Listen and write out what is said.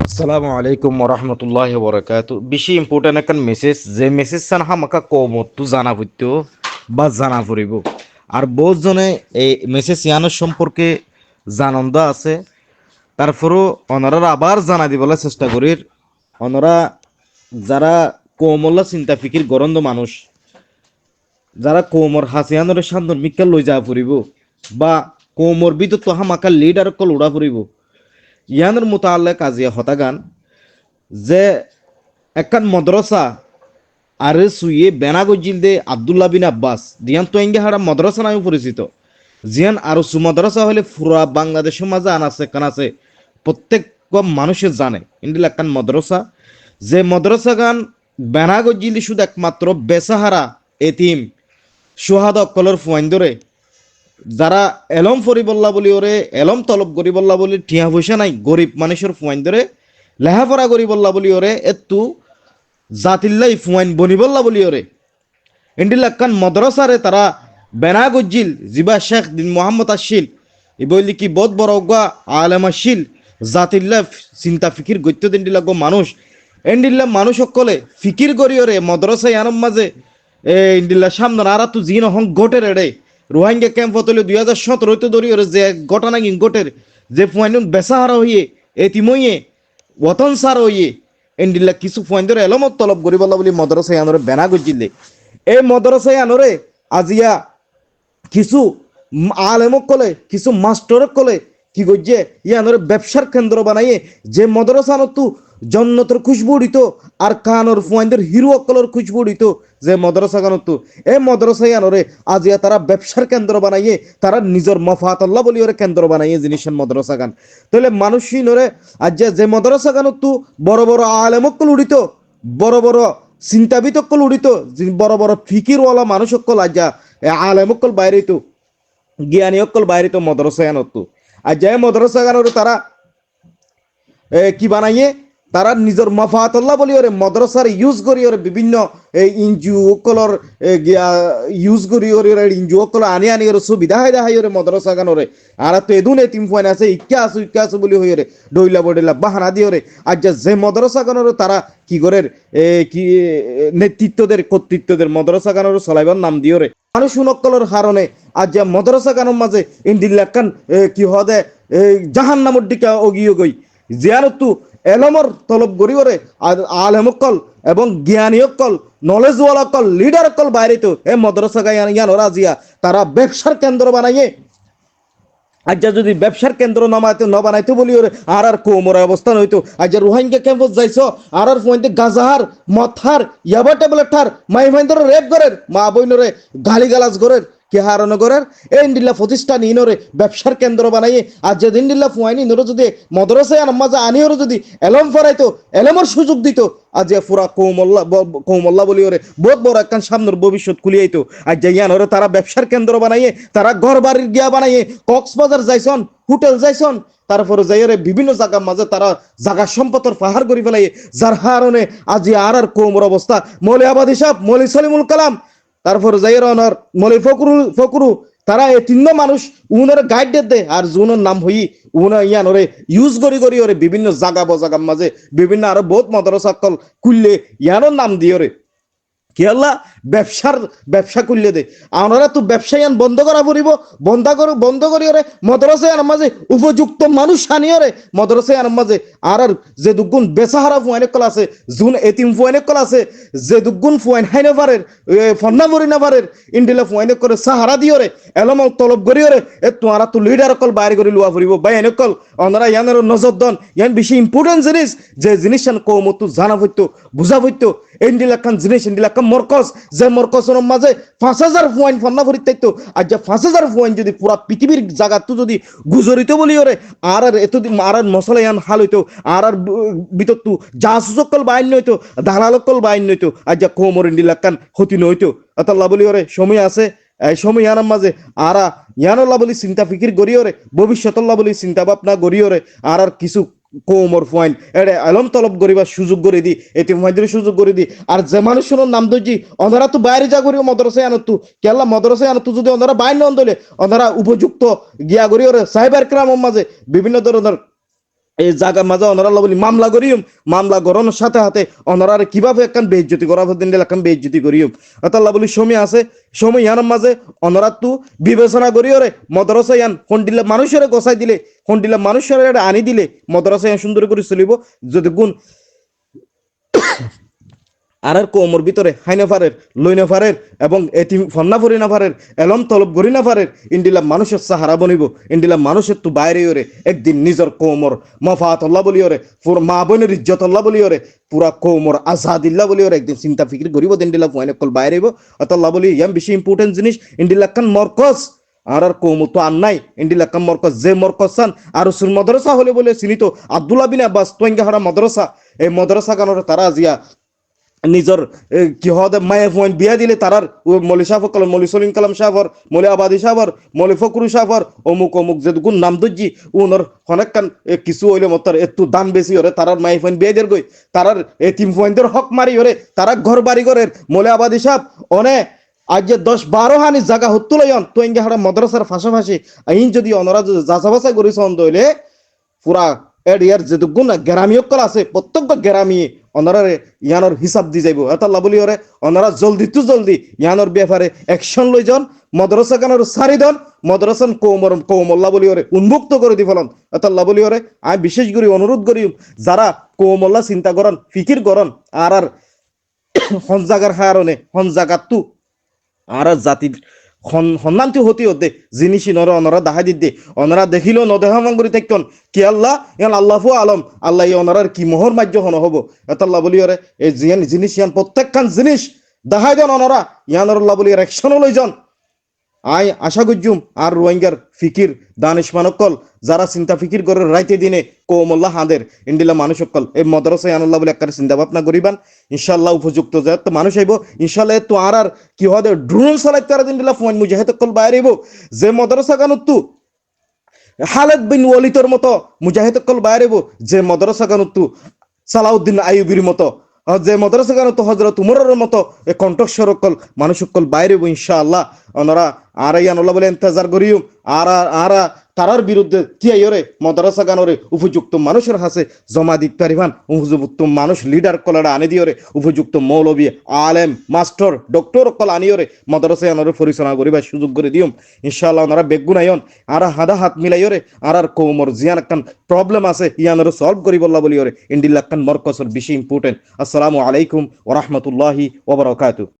আসসালামু আলাইকুম ওরহমতুল্লাহ বরকাত। বেশি ইম্পর্টেন্ট একটা মেসেজ, যে মেসেজ সান হামাকা কমতো জানা পড়তো বা জানা পড়িব। আর বহুত জনে এই মেসেজ ইয়ানোর সম্পর্কে জানন্দ আছে, তারপরও অনারা আবার জানা দিবলে চেষ্টা করি। অনারা যারা কৌমল্লা চিন্তা ফিকির গরন্দ মানুষ, যারা কৌমর হাসিয়ানোর সান্দর মিক্কা লই যা পড়িব বা কৌমর বিদ্যুৎ হামাকা লিডার কল উড়া পড়িব, ইয়ানোর মোতাল্লে কাজিয়া হতাগান যে একখান মদ্রসা আর সুইয়ে বেনাগজিল দে আবদুল্লাহ বিন আব্বাস দিয়ান তো এঙ্গে হারা মদ্রসা নামে পরিচিত। জিয়ান আর সু মদ্রসা হলে পুরা বাংলাদেশের মাঝে আনাছে কানাছে প্রত্যেক মানুষের জানে ইন্ডিল একখান মদ্রসা, যে মদ্রসা গান বেনাগজিল শুধু একমাত্র বেসাহারা এতিম সোহাদ অকলর ফুয়াইন্দরে যারা এলম ফরিবল্লা বলি ওরে এলম তলব গরিবল্লা বলি ঠিয়া পয়সা নাই গরিব মানুষের ফুয়াইন্দরে লেহাপড়া গরিবল্লা বলি ওরে এতু জাতিল্লাই ফুয়াইন বনিবল্লা বলি ওরে ইন্ডিলাক্কান মদ্রাসারে তারা বেনা গজ্জিল জিবা শেখ দিন মোহাম্মদ আশিল ই বললি কি বহুত বড় গা আলেম আশিল জাতিল্লা চিন্তা ফিকির গত্য দিনডিলা গো মানুষ এন্ডিল্লা মানুষ সকলে ফিকির করি ওরে মদ্রাসা ইয়ানম মাঝে ইন্ডিল্লা সামনে আর তু জিন হং গোটের এড়ে রোহিঙ্গা ক্যাম্প হতলে 2017 হইতে ধরি ওরে যে ঘটনা কিন গোটের যে ফুয়াইনুন বেসাহারা হইয়ে এতিমইয়ে ওতন সার হইয়ে এন্ডিল্লা কিছু ফুয়াইন্দরে এলমত তলব গরিবল্লা বলি মদ্রাসা ইয়ানরে বেনা গজ্জিলে এই মদ্রাসায় আনরে আজিয়া কিছু আলেমক কলে কিছু মাস্টরক কলে কি গজ্জে ইয়ানরে ব্যবসার কেন্দ্র বানাইয়ে যে মদ্রাসা নতু জন্নতর খুশবু উড়িত আর কানর ফুয়াইন্দের হিরো অকলর খুশবু উড়িত যে মদ্রাসা গানতু এই মদ্রাসায় আনরে আজিয়া তারা ব্যবসার কেন্দ্র বানাইয়ে তারা নিজের মফাত আল্লাহ বলি ওরে কেন্দ্র বানাইয়ে জিনিসের মদ্রাসা গান তাহলে মানুষই নরে আজ যে মদ্রাসা গানতু বড় বড় আলেমক উড়িত বড় বড় চিন্তাবিতকল উড়িত বড় বড় ফিকিরওয়ালা মানুষকল আজ আলেমকল বাইরে তো জ্ঞানীকল বাইরে তো মদ্রসায়ানতো আর যে মদ্রসাগানোর তারা কি বানাইয়ে তারা নিজের মফাতল্লাহ বলি ওরে মদ্রসার ইউজ করি ওরে বিভিন্ন এনজিও কলর ইউজ করি ওরে এনজিও কল আনি আনি ওরে সুবিধা হয় দেখাই ওরে মদ্রসা গানোরে আর তো এদুন এতিম ফোন আছে ইক্কা আসু বলি হই ওরে ডইলা বডিলা বাহানা দিয়ে ওরে আজ যে মদ্রসা গানোর তারা কি করে কি নেতৃত্বদের কর্তৃত্বদের মদ্রসা গানোর চলাইবার নাম দিয়ে ওরে মানুষ উনকলর কারণে আজ যে মদ্রসা গানোর মাঝে ইন্দিল্লাকান কি হদে জাহান নামর দিকে অগিয়ে গই জিয়ারতু এলমর তলব গরিবরে আর আলেমকল এবং জ্ঞানীকল নলেজওয়ালাকল লিডারকল বাইরে তো এ মদ্রসা গায়ান ওরা জিয়া তারা ব্যবসার কেন্দ্র বানাইয়ে আজ যদি ব্যবসার কেন্দ্র বানাইতে বলি ওরে আর কোমর অবস্থান হইতো আজ রোহিঙ্গা ক্যাম্পত যাইছো আর পয়েন্টে গাজাহার মথার ইয়াবা ট্যাবলেট ঠার মাই মাইন্দর রেপ করের মা বইনরে গালি গালাজ করের কে হারানগরের এই ইন্ডিল্লা প্রতিষ্ঠান ইনরে ব্যবসার কেন্দ্র বানাইয়ে আর যে ইন্ডিল্লা ফুয়াইনি ইনরে যদি মদ্রসায় আনমাজা আনি ওরে যদি এলম ফরাইতো এলমর সুযোগ দিত আজ পুরা কৌমল্লা বলি ওরে বহুত বড় একখান সামনের ভবিষ্যৎ খুলিয়াইতো আজ যাইয়ান ওরে তারা ব্যবসার কেন্দ্র বানাইয়ে তারা ঘর বাড়ির গিয়া বানাইয়ে কক্সবাজার যাইছন হোটেল যাইছন তারপরে যাইরে বিভিন্ন জায়গার মাঝে তারা জায়গা সম্পদের পাহাড় করি ফেলাই যার হারণে আজি আর কোমর অবস্থা মৌলি আবাদ হিসাব মৌলি সলিমুল কালাম তারপরে যাইর অনার মৌলি ফকরু তারা এই তিন মানুষ উনার গাইড দে আর জুনের নাম হই উনা ইয়ান ওরে ইউজ করি ওরে বিভিন্ন জায়গা বজাগার মাঝে বিভিন্ন আরো বহুত মদ্রসা কল খুললে ইয়ানোর নাম দিয়ে ওরে কি আল্লাহ ব্যবসা করলে দে আমরা তো ব্যবসায়ান বন্ধ করা পড়িব বন্ধ করি ওরে মদ্রসায়ান মাঝে উপযুক্ত মানুষ আনি ওরে মদ্রসায়ান মাঝে আর যে দুগুণ বেসাহারা ফুয়াইনে কল আছে জুন এতিম ফুয়াইনে কল আছে যে দুগুণ ফুয়াইন হাইনে পারের ফন্না মরি না পারের ইন্ডিলা ফুয়াইনে করে সাহারা দিয়ে ওরে এলম তলব করি ওরে এ তোমারা তো লিডার কল বাইরে করে লুয়া পড়িব বা এনে কল ওনারা ইয়ানের নজর দন ইয়ান বেশি ইম্পর্টেন্ট জিনিস যে জিনিস কৌমত জানা হইতো বুঝা হইতো ইন্ডিলাকান জিনিস ইন্ডিলাকান মরকজ যে মরকজের মাঝে 5000 ফুয়াইন ফন্না ভরি তাইতো আর যে 5000 ফুয়াইন যদি পুরা পৃথিবীর জায়গা তো যদি গুজরিত বলি ওরে আর এতদিন আর মশলা ইয়ান হাল হইতো আর ভিতর তু জাসুসকল বাইন হইতো দালালকল বাইন হইতো আর যে কোমর ইন্ডিলাকান হতি নইতো আতাল্লাহ বলি ওরে সময় আছে এই সময় ইয়ানার মাঝে আর ইয়ানুল্লাহ বলি চিন্তা ফিকির গড়ি ওরে ভবিষ্যতুল্লাহ বলি চিন্তা ভাবনা গড়ি ওরে আর কিছু কোমর পয়েন্ট এটা আলম তলব করিবার সুযোগ করে দি এতিম ভাইদের সুযোগ করে দি আর যে মানুষের নাম দইজি ওনারা তো বাইরে যা করিও মদ্রসায় আনতু কেলা মদ্রসায় আনতু যদি ওনারা বাইরে নন্দলে ওনারা উপযুক্ত গিয়া করি ওরে সাইবার ক্রাইমের মাঝে বিভিন্ন ধরনের এই জায়গার মাঝে অনারা বলি মামলা করিম, মামলা গড়ানোর সাথে সাথে অনারারে কিভাবে একখান বেইজ্জতি করা দিন একখান বেইজ্জতি করিম। আল্লাহ বলি সময় আছে, সময় ইয়ানোর মাঝে অনারা তু বিবেচনা করিও রে মদরসা ইয়ান হন্ডিলা মানুষের গোসাই দিলে, হন্ডিলা মানুষের আনি দিলে মদরসা ইয়ান সুন্দর করে চলিব। যদি গুণ আর কোমর ভিতরে হাইনাফারের লইনাফারের এবং এতিম ফন্না ফরিনাফারের এলম তলব গরিনাফারের ইন্ডিলা মানুষের সাহারা বনিব, ইন্ডিলা মানুষের তু বাইরে ওরে একদিন নিজের কোমর মফাত আল্লাহ বলি ওরে পুরো মা বোনের ইজ্জত আল্লাহ বলি ওরে পুরা কোমর আজাদিল্লাহ বলি ওরে একদিন চিন্তা ফিকির করিব ইন্ডিলা ফয়নকল বাইরে আল্লাহ বলি ইয়াম বেশি ইম্পর্টেন্ট জিনিস ইন্ডিলা কান মরকজ আর কৌম তো আর নাই ইন্ডিলা কান মরকজ যে মরকজ সান আর সুর মদরসা হলে বলে চিনিত আব্দুল্লাহ বিন আব্বাস তোয়েঙ্গা হারা মদরসা, এই মদরসা কানোর তারা জিয়া নিজের কি হদে মায়ের ফোন বিয়া দিলে তারার মলি সাফর কলম মলি সলিম কালাম সাফর মলি আবাদি সাফর মলি ফকরু সাফর অমুক অমুক যে গুণ নাম দজ্জি উনর অনেক কান কিছু হইলে মত একটু দাম বেশি হরে তারার মায়ের ফোন বিয়া দের গই তারার এতিম ফোনদের হক মারি হরে তারা ঘর বাড়ি করে মলি আবাদি সাহ অনে আজ যে 10-12 হানি জায়গা হত্তুলাইন তো ইঙ্গে হারা মাদ্রাসার ফাঁসাফাঁসি আইন যদি অনরা যাচা বাছাই করিস হইলে পুরা এরিয়ার যে গুণ গ্রামী অকল আছে প্রত্যেক গ্রামী অনারে ইয়ানোর হিসাব দি যাইব। আল্লাহ বলি ওরে অনারা জলদি তু জলদি ইয়ানোর ব্যাপারে অ্যাকশন লই যান, মদরসা কানোর সারি দেন, মদরসান কৌমল্লা বলি ওরে উন্মুক্ত করে দি ফেলন। আল্লাহ বলি ওরে আমি বিশেষ করে অনুরোধ করি যারা কৌমল্লা চিন্তা করেন ফিকির করেন আর আর হন জাগার কারণে হন জাগাত তু আর জাতির সন্ধানটি হতে হতে জিনিসই নর অনরা দেখা দিতে অনরা দেখিল নদেহামান করে থাকতন কি আল্লাহ ইয়ান আল্লাহু আলম আল্লাহ অনারার কি মোহর মাজ্য হন হব। এতাল্লাহ বলি ওরে এই জিনিস ইয়ান প্রত্যেকখান জিনিস দেখাই দেন অনরা ইয়ানর আল্লাহ বলি অ্যাকশন লই যান। আই আশা করছুম আর রোহিঙ্গার ফিকির দানিশ মানকল যারা চিন্তা ফিকির করে রাইতে দিনে কৌমল্লা হাঁদের ইন্ডিলা মানুষ সকল এই মদরসা আনুল্লাহ বলে একটা চিন্তা ভাবনা করিবান ইনশাল্লাহ উপযুক্ত যায় তো মানুষ আইব ইনশাল্লাহ তো আর কি হবে ড্রোন চালাইতে আর ইন্ডিলা ফোন মুজাহিদ কল বাইরে আইব যে মদরসা কানুত তু খালেদ বিন ওয়ালিদর মতো মুজাহিদ কল বাইরে আইব যে মদরসা কানুত তু সালাউদ্দিন আইয়ুবির মতো যে মদরসা কানুত হযরত উমরের মতো এই কণ্ঠস্বর কল মানুষ সকল বাইরে আইব ইনশাআল্লাহ। ওনারা আর আনুল্লাহ বলে ইন্তজার করিও আর আর তারার বিরুদ্ধে কি আইরে মদরসা গানরে উপযুক্ত মানুষের হাতে জমা দিতে পারিবান, উপযুক্ত মানুষ লিডার কলারা আনি দিওরে উপযুক্ত মৌলবী আলেম মাস্টার ডক্টর কল আনিওরে মদরসা গানরে পরিচালনা করিবার সুযোগ করে দিও ইনশাআল্লাহ। ওনারা বেগুন আইন আর হাদা হাত মিলাইরে আর কৌমর জিয়ান একখান প্রবলেম আছে ইয়ানরে সলভ করি বল্লা বলিওরে ইন্ডিল্লাহ খান মরকজর বেশি ইম্পর্টেন্ট। আসসালামু আলাইকুম ওয়া রাহমাতুল্লাহি ওয়া বারাকাতুহু।